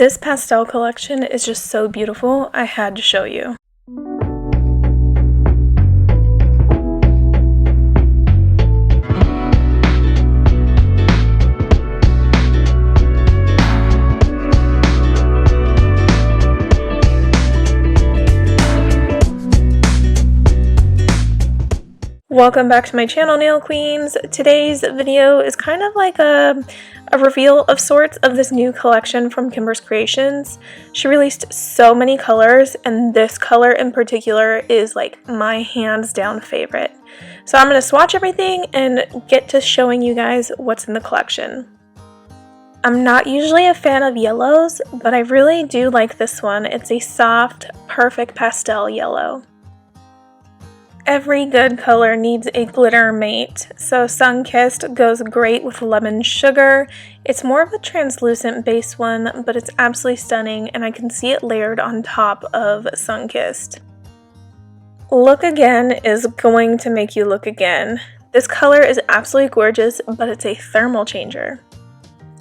This pastel collection is just so beautiful, I had to show you. Welcome back to my channel, Nail Queens. Today's video is kind of like a reveal of sorts of this new collection from Kimberz Kreations. She released so many colors, and this color in particular is like my hands down favorite. So I'm going to swatch everything and get to showing you guys what's in the collection. I'm not usually a fan of yellows, but I really do like this one. It's a soft, perfect pastel yellow. Every good color needs a glitter mate, so Sunkissed goes great with lemon sugar. It's more of a translucent base one, but it's absolutely stunning, and I can see it layered on top of Sunkissed. Look Again is going to make you look again. This color is absolutely gorgeous, but it's a thermal changer.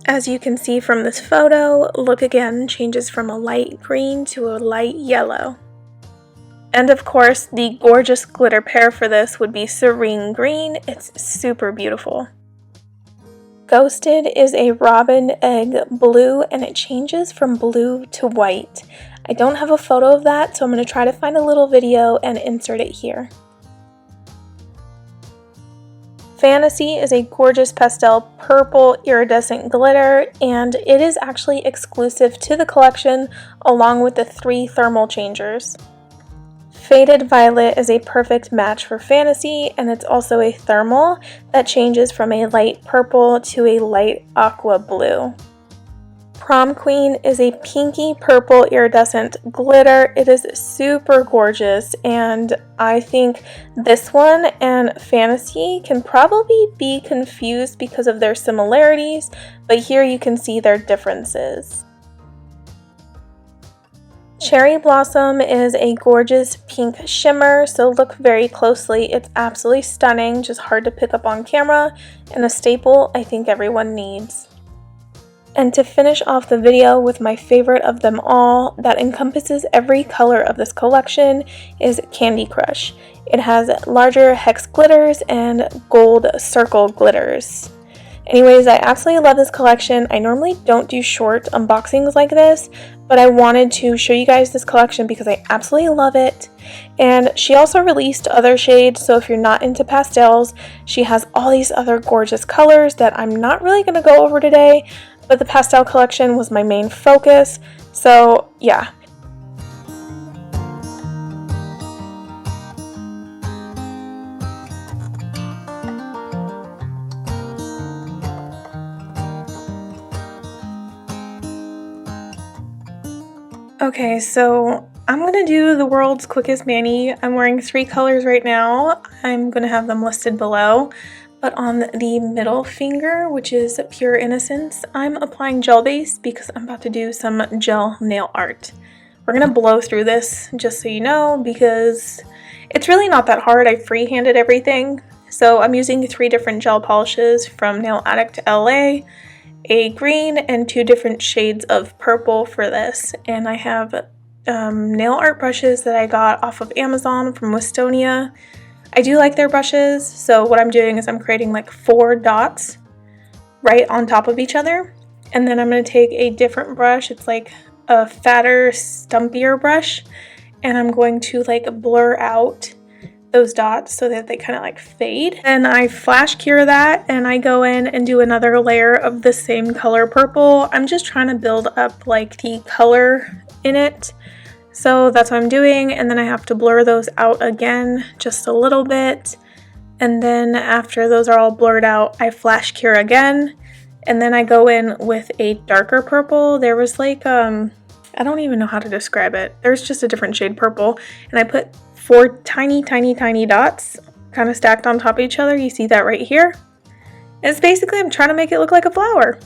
As you can see from this photo, Look Again changes from a light green to a light yellow. And of course, the gorgeous glitter pair for this would be Serene Green. It's super beautiful. Ghosted is a robin egg blue, and it changes from blue to white. I don't have a photo of that, so I'm going to try to find a little video and insert it here. Fantasy is a gorgeous pastel purple iridescent glitter, and it is actually exclusive to the collection along with the 3 thermal changers. Faded Violet is a perfect match for Fantasy, and it's also a thermal that changes from a light purple to a light aqua blue. Prom Queen is a pinky purple iridescent glitter. It is super gorgeous, and I think this one and Fantasy can probably be confused because of their similarities, but here you can see their differences. Cherry Blossom is a gorgeous pink shimmer, so look very closely. It's absolutely stunning, just hard to pick up on camera, and a staple I think everyone needs. And to finish off the video with my favorite of them all, that encompasses every color of this collection, is Candy Crush. It has larger hex glitters and gold circle glitters. Anyways, I absolutely love this collection. I normally don't do short unboxings like this, but I wanted to show you guys this collection because I absolutely love it. And she also released other shades, so if you're not into pastels, she has all these other gorgeous colors that I'm not really going to go over today, but the pastel collection was my main focus, so yeah. Okay, so I'm going to do the world's quickest mani. I'm wearing 3 colors right now. I'm going to have them listed below. But on the middle finger, which is Pure Innocence, I'm applying gel base because I'm about to do some gel nail art. We're going to blow through this, just so you know, because it's really not that hard. I freehanded everything. So I'm using 3 different gel polishes from Nail Addict LA. A green and 2 different shades of purple for this, and I have nail art brushes that I got off of Amazon from Wistonia. I do like their brushes, so what I'm doing is I'm creating like 4 dots right on top of each other, and then I'm going to take a different brush. It's like a fatter, stumpier brush, and I'm going to like blur out those dots so that they kind of like fade. Then I flash cure that, and I go in and do another layer of the same color purple. I'm just trying to build up like the color in it, so that's what I'm doing. And then I have to blur those out again just a little bit, and then after those are all blurred out, I flash cure again, and then I go in with a darker purple. There was like I don't even know how to describe it. There's just a different shade purple, and I put 4 tiny dots kind of stacked on top of each other. You see that right here? And it's basically, I'm trying to make it look like a flower.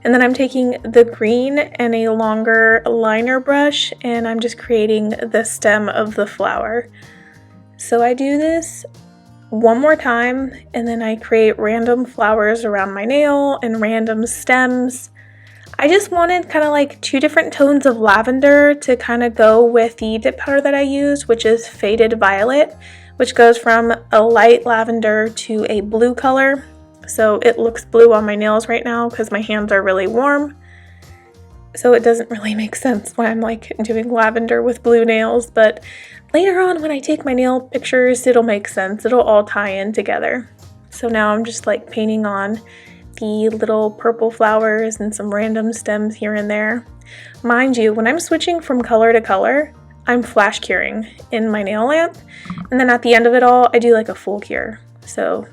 And then I'm taking the green and a longer liner brush, and I'm just creating the stem of the flower. So I do this one more time, and then I create random flowers around my nail and random stems. I just wanted kind of like 2 different tones of lavender to kind of go with the dip powder that I use, which is Faded Violet, which goes from a light lavender to a blue color. So it looks blue on my nails right now because my hands are really warm. So it doesn't really make sense why I'm like doing lavender with blue nails, but later on when I take my nail pictures, it'll make sense. It'll all tie in together. So now I'm just like painting on the little purple flowers and some random stems here and there. Mind you, when I'm switching from color to color, I'm flash curing in my nail lamp, and then at the end of it all, I do like a full cure. So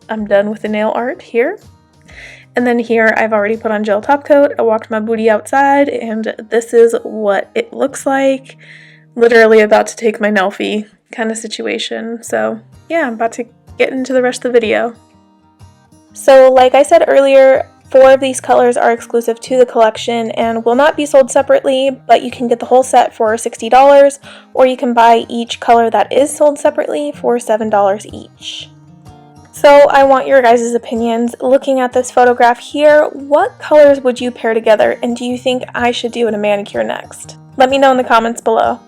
I'm done with the nail art here. And then here I've already put on gel top coat. I walked my booty outside, and this is what it looks like. Literally about to take my Nelfie kind of situation. So yeah, I'm about to get into the rest of the video. So like I said earlier, 4 of these colors are exclusive to the collection and will not be sold separately, but you can get the whole set for $60, or you can buy each color that is sold separately for $7 each. So I want your guys' opinions. Looking at this photograph here, what colors would you pair together, and do you think I should do in a manicure next? Let me know in the comments below.